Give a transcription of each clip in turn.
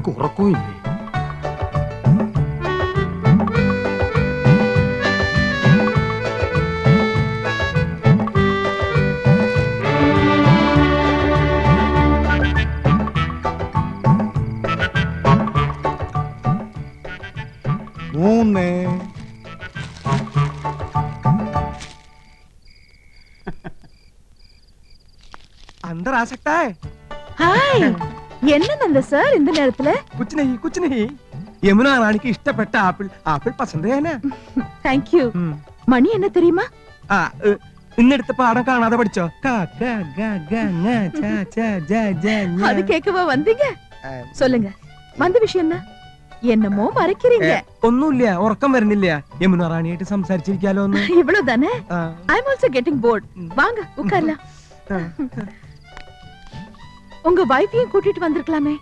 നിനക്ക് ഉറക്കവുമില്ലേ? என்ன சார் இந்த நேரத்துல? कुछ नहीं யமுனா ராணிக்கு இஷ்டப்பட்ட ஆப்பிள் பசந்த் है ना? Thank you. மணி என்ன தெரியுமா? இன்னெடுத்த பாடம் காணாத படிச்சோ. அது கேட்கவா வந்தீங்க? சொல்லுங்க, வந்த விஷயம் என்ன? என்னமோ மறைக்கிறீங்க. ഒന്നുമില്ല, ഉറക്കം വരുന്നില്ല. യമുന റാണിയായിട്ട് സംസാരിച്ചിരിക്കാലോ ഒന്ന്. இவ்வளவுதானே? I am also getting bored. வாங்க உட்காரலாம். உங்க வைஃபையும் கூட்டிட்டு வந்திருக்கலாமே.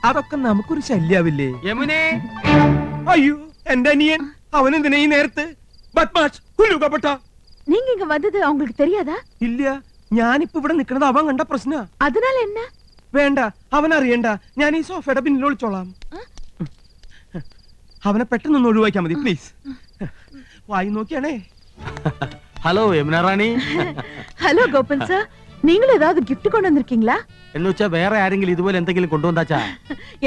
അതൊക്കെ നമുക്കൊരു ശല്യാവില്ലേ? യമുനേ, അയ്യോ എന്റെ അനിയൻ, അവൻ എന്തിനാ ഈ നേരത്ത്? ബദ്മാഷ്, കുലുകപ്പെട്ട. நீங்க இங்க வந்தது அவங்களுக்கு தெரியாதா? ഇല്ല, ഞാനിപ്പോ ഇവിടെ നിൽക്കുന്നത് അവൻ കണ്ട പ്രശ്ന. அதனால என்ன? വേണ്ട, അവൻ അറിയണ്ട. ഞാൻ ഈ സോഫയുടെ പിന്നിൽ ഒളിച്ചോളാം. അവനെ പെട്ടെന്ന് ഒഴിവാക്കിയാ മതി പ്ലീസ്. വായി നോക്കിയാണേ. ഹലോ യമുന റാണി. ഹലോ ഗോപൻ സർ, நீங்களும் ஏதாவது கிஃப்ட் கொண்டு வந்திருக்கீங்களா? എന്ന് വെച്ചാ വേറെ ആരെങ്കിലും ഇതുപോലെ എന്തെങ്കിലും കൊണ്ടുവന്നാച്ചാ?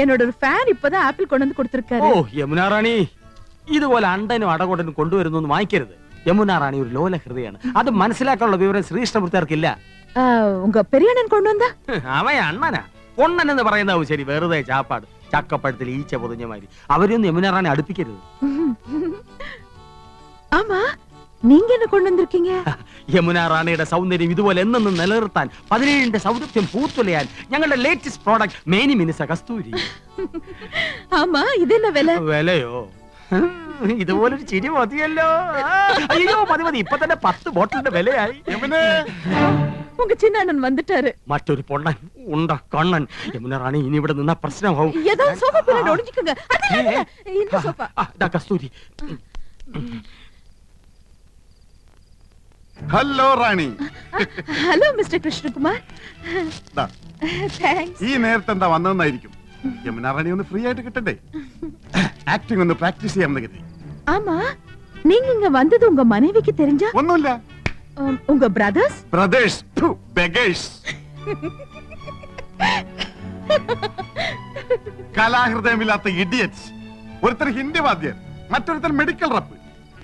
என்னோட ஒரு ஃபேன் இப்பதான் ஆப்பிள் கொண்டு வந்து கொடுத்திருக்காரு. ഓ യമുന റാണി, ഇതുപോലെ അണ്ടനും അടകൊണ്ടനും കൊണ്ടുവരുന്നു വാങ്ങിക്കരുത്. യമുന റാണി ഒരു ലോല ഹൃദയാണ്. അത് മനസ്സിലാക്കാനുള്ള വിവരം ശ്രീകൃഷ്ണമൂർത്തിയാർക്കില്ല. உங்க பெரிய அண்ணன் கொண்டு வந்தா? അവൻ അണ്ണനാ. പൊണ്ണൻ എന്ന് പറയുന്നതാവും ശരി, വെറുതെ ചാപ്പാട്. ചക്കപ്പഴത്തിൽ ഈച്ച പൊതിഞ്ഞ മാതിരി. അവരൊന്നും യമുന റാണി അടുപ്പിക്കരുത്. ஆமா, நீங்க என்ன கொண்டு வந்திருக்கீங்க? യമുന റാണിയുടെ സൗന്ദര്യം ഇതുപോലെ എന്നെന്നും നിലനിർത്താൻ, 17ന്റെ സൗന്ദര്യം പൂത്തുലയാൻ ഞങ്ങളുടെ ലേറ്റസ്റ്റ് പ്രോഡക്റ്റ് മേനി മിനുസ കസ്തൂരി. ആമാ, ഇത് என்ன വില? വിലയോ? ഇതുപോലൊരു ചിരി മതിയല്ലോ. അയ്യോ മതി മതി, ഇപ്പൊ തന്നെ 10 ബോട്ടിലിന്റെ വിലയായി. உங்க சின்ன அண்ணன் வந்துட்டாரு. മറ്റൊരു പൊണ്ണൻ ഉണ്ട കണ്ണൻ. യമുന റാണി ഇനി ഇവിടെ നിന്നാ പ്രശ്നമാവും. ஏதோ சோஃபா பின்னாடி ஒளிஞ்சுக்கங்க. இந்த sofa. Kasthuri. Hello Rani. Hello mister Krishnakumar. Thanks. ഈ നേരത്തെ എന്താ വന്നതെന്നായിരിക്കും. യമുന റാണി ഒന്ന് ഫ്രീ ആയിട്ട് കിട്ടണ്ടേ? ആക്ടിംഗ് ഒന്ന് പ്രാക്ടീസ് ചെയ്യാമെന്ന് കരുതി. ஆமா, நீங்க இங்க வந்தது உங்க மனைவிக்கு தெரிஞ்சா? ഒന്നുമില്ല. உங்க பிரதர்ஸ்? Brothers, beggars. കലാഹൃദയമില്ലാത്ത ഇഡിയറ്റ്സ്. ഒരുത്തർ ഹിന്ദി വാദ്യർ, മറ്റൊരുത്തർ മെഡിക്കൽ റപ്പ്.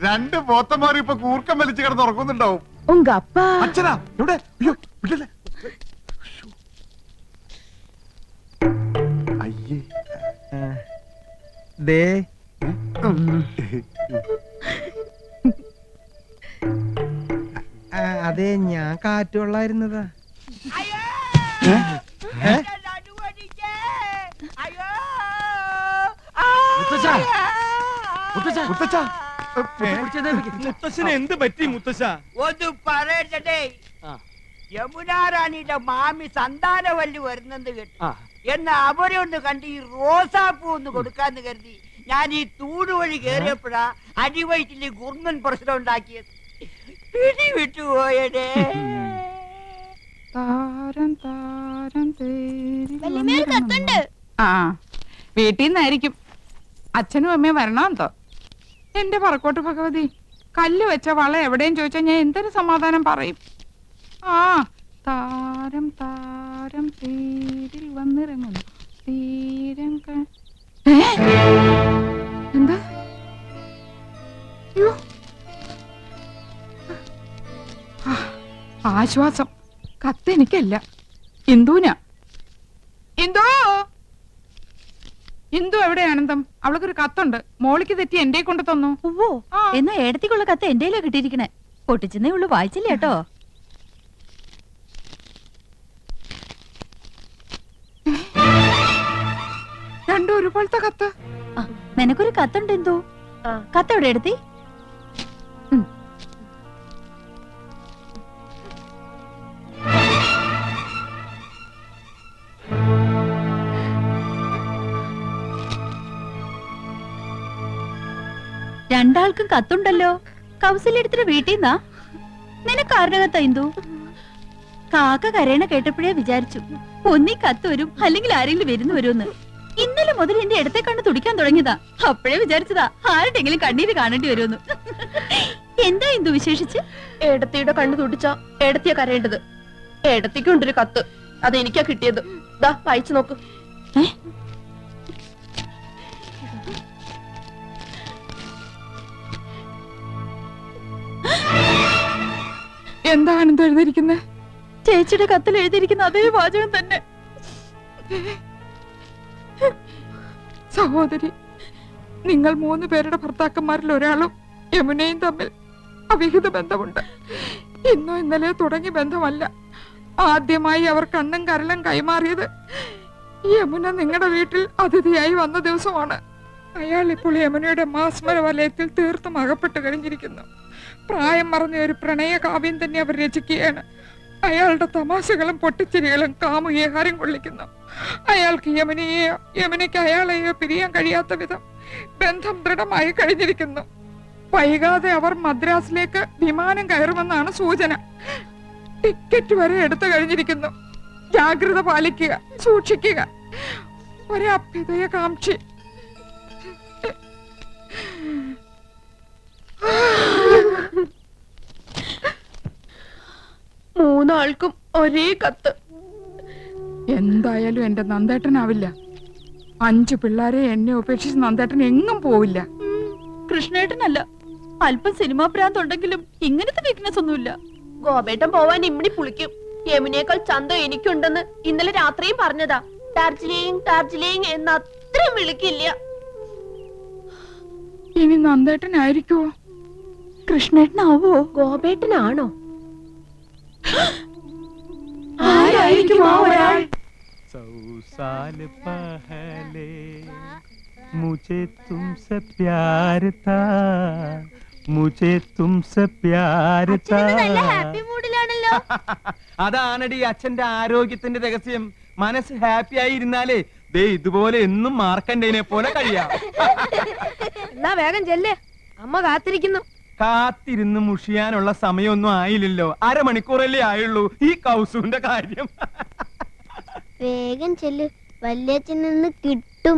2 പോത്തന്മാരും ഇപ്പൊ കൂർക്കം വലിച്ചു കിടന്ന് ഉറങ്ങുന്നുണ്ടാവും. உங்க அப்பா? അച്ഛനാ എവിടെ? അയ്യോ വിടല്ലേ. അയ്യേ ദേ അതെ, ഞാൻ കാറ്റുകൊള്ളായിരുന്നതാ. മുത്തശ്ശന് എന്ത് പറ്റി മുത്തശ്ശ? ഒന്ന് പറയട്ടെ, യമുനാ റാണിയുടെ മാമി സന്താനവല്ലി വരുന്നെന്ന് കേട്ടു. എന്നാ അവരെ ഒന്ന് കണ്ട് ഈ റോസാപ്പൂ ഒന്ന് കൊടുക്കാന്ന് കരുതി ഞാൻ ഈ തൂട് വഴി കേറിയപ്പോഴാ അടിവയറ്റില് ഗുർമൻ പ്രശ്നം ഉണ്ടാക്കിയത്. പിടി വിട്ടുപോയടേ. വീട്ടിൽ നിന്നായിരിക്കും. അച്ഛനും അമ്മയും വരണമെന്തോ. എന്റെ പറക്കോട്ട് ഭഗവതി, കല്ല് വെച്ച വള എവിടെയും ചോദിച്ചാൽ ഞാൻ എന്തൊരു സമാധാനം പറയും. താരം താരം തേരിൽ വന്നിറങ്ങുന്നു തീരം. എന്താ? ആശ്വാസം. കത്ത് എനിക്കല്ല, ഇന്ദുവിനാ. ഇന്ദു, ഇന്ദു എവിടെ ആനന്ദം? അവൾക്കൊരു കത്തുണ്ട്. മോളിക്ക് തെറ്റി എന്റെ കൊണ്ട് തന്നു. ഓ, എന്നാ ഏടത്തിക്കുള്ള കത്ത് എന്റെയിലാ കിട്ടിയിരിക്കണേ. പൊട്ടിച്ചെന്നേ ഉള്ളു, വായിച്ചില്ല കേട്ടോ. രണ്ടും ഒരുപോലത്തെ കത്ത്. നിനക്കൊരു കത്തുണ്ട് എന്തോ. കത്ത് എവിടെ എടുത്തി? രണ്ടാൾക്കും കത്തുണ്ടല്ലോ. കൗസല്യടുത്തിട്ട് വീട്ടിൽ നിന്നാ? നിനക്ക് ആരുടെ കത്താ ഇന്ദു? കാക്ക കരയണ കേട്ടപ്പോഴേ വിചാരിച്ചു ഒന്നീ കത്ത് വരും, അല്ലെങ്കിൽ ആരെങ്കിലും വരുന്നു വരുമെന്ന്. ഇന്നലെ മുതൽ എന്റെ ഇടത്തെ കണ്ണ് തുടിക്കാൻ തുടങ്ങിയതാ. അപ്പോഴേ വിചാരിച്ചതാ ആരുടെങ്കിലും കണ്ണീര് കാണേണ്ടി വരുമെന്ന്. എന്താ ഇന്ദു വിശേഷിച്ച്? ഏടത്തിയുടെ കണ്ണു തുടിച്ച ഏടത്തിയ കരയേണ്ടത്. ഏടത്തിക്കുണ്ടൊരു കത്ത്, അത് എനിക്കാ കിട്ടിയത്. ദാ വായിച്ചു നോക്ക്. എന്താ ആനന്ദം എഴുതിയിരിക്കുന്നത്? ചേച്ചിയുടെ കത്തിൽ എഴുതിയിരിക്കുന്ന അതേ വാചകം തന്നെ. സഹോദരി, നിങ്ങൾ 3 പേരുടെ ഭർത്താക്കന്മാരിൽ ഒരാളും യമുനയും തമ്മിൽ അവിഹിത ബന്ധമുണ്ട്. ഇന്നോ ഇന്നലെ തുടങ്ങിയ ബന്ധമല്ല. ആദ്യമായി അവർ കണ്ണും കരളും കൈമാറിയത് യമുന നിങ്ങളുടെ വീട്ടിൽ അതിഥിയായി വന്ന ദിവസമാണ്. അയാൾ ഇപ്പോൾ യമുനയുടെ മാസ്മര വലയത്തിൽ തീർത്തും അകപ്പെട്ടു കഴിഞ്ഞിരിക്കുന്നു. പ്രായം മറന്ന ഒരു പ്രണയ കാവ്യം തന്നെ അവർ രചിക്കുകയാണ്. അയാളുടെ തമാശകളും പൊട്ടിച്ചിരികളും കാമുകിയെ ഹരം കൊള്ളിക്കുന്നു. അയാൾക്ക് യമുനയെയോ യമുനയ്ക്ക് അയാളെയോ പിരിയാൻ കഴിയാത്ത വിധം ബന്ധം ദൃഢമായി കഴിഞ്ഞിരിക്കുന്നു. വൈകാതെ അവർ മദ്രാസിലേക്ക് വിമാനം കയറുമെന്നാണ് സൂചന. ടിക്കറ്റ് വരെ എടുത്തു കഴിഞ്ഞിരിക്കുന്നു. ജാഗ്രത പാലിക്കുക, സൂക്ഷിക്കുക. ഒരഭ്യുദയകാംക്ഷി. മൂന്നാൾക്കും ഒരേ കത്ത്. എന്തായാലും എന്റെ നന്ദേട്ടനാവില്ല. 5 പിള്ളേരെ എന്നെ ഉപേക്ഷിച്ച് നന്ദേട്ടൻ എങ്ങും പോവില്ല. കൃഷ്ണേട്ടനല്ല, അല്പം സിനിമാ ഭ്രാന്തുണ്ടെങ്കിലും ഇങ്ങനത്തെ വീക്ക്നെസ് ഒന്നുമില്ല. ഗോപേട്ടൻ പോവാൻ ഇമ്മിണി പുളിക്കും. യമുനേക്കാൾ ചന്തം എനിക്കുണ്ടെന്ന് ഇന്നലെ രാത്രിയും പറഞ്ഞതാ. ഡാർജിലിംഗ് ഡാർജിലിംഗ് എന്ന് അത്രയും വിളിക്കില്ല. ഇനി നന്ദേട്ടനായിരിക്കുവോ? കൃഷ്ണേട്ടനാവോ? ഗോപേട്ടനാണോ? ആരായിരിക്കും ആ ഒരാൾ? 100 साल पहले मुझे तुमसे प्यार था, मुझे तुमसे प्यार था. ഹാപ്പി മൂഡിലാണല്ലോ. അതാണടി അച്ഛന്റെ ആരോഗ്യത്തിന്റെ രഹസ്യം. മനസ്സ് ഹാപ്പി ആയി ഇരുന്നാലേ ദേ ഇതുപോലെ എന്നും മാർക്കണ്ടേനെ പോലെ കഴിയാം. എന്നാ വേഗം ചെല്ലേ, അമ്മ കാത്തിരിക്കുന്നു. കാത്തിരുന്ന് മുഷിയാനുള്ള സമയമൊന്നും ആയില്ലല്ലോ. അരമണിക്കൂറല്ലേ ആയുള്ളൂ ഈ കൗസുവിന്റെ കാര്യം. വേഗം ചെല്ല്, വല്യച്ഛൻ നിന്ന് കിട്ടും.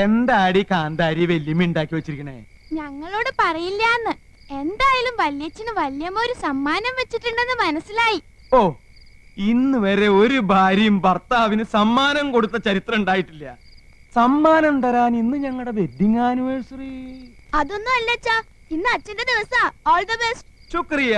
എന്താടി കാന്താരി വെല്ലുമി ഉണ്ടാക്കി വെച്ചിരിക്കണേ? ഞങ്ങളോട് പറയില്ലാന്ന്. എന്തായാലും വല്യച്ഛന് വല്യമ്മ ഒരു സമ്മാനം വെച്ചിട്ടുണ്ടെന്ന് മനസ്സിലായി. ഓ, ഇന്ന് വരെ ഒരു ഭാര്യയും ഭർത്താവിന് സമ്മാനം കൊടുത്ത ചരിത്രം ഉണ്ടായിട്ടില്ല. സമ്മാനം തരാൻ ഇന്ന് ഞങ്ങളുടെ വെഡിങ് ആനിവേഴ്സറി. അതൊന്നും അല്ലച്ചാ, ഇന്ന് അച്ഛന്റെ ദിവസാ. All the best. ശുക്രിയ.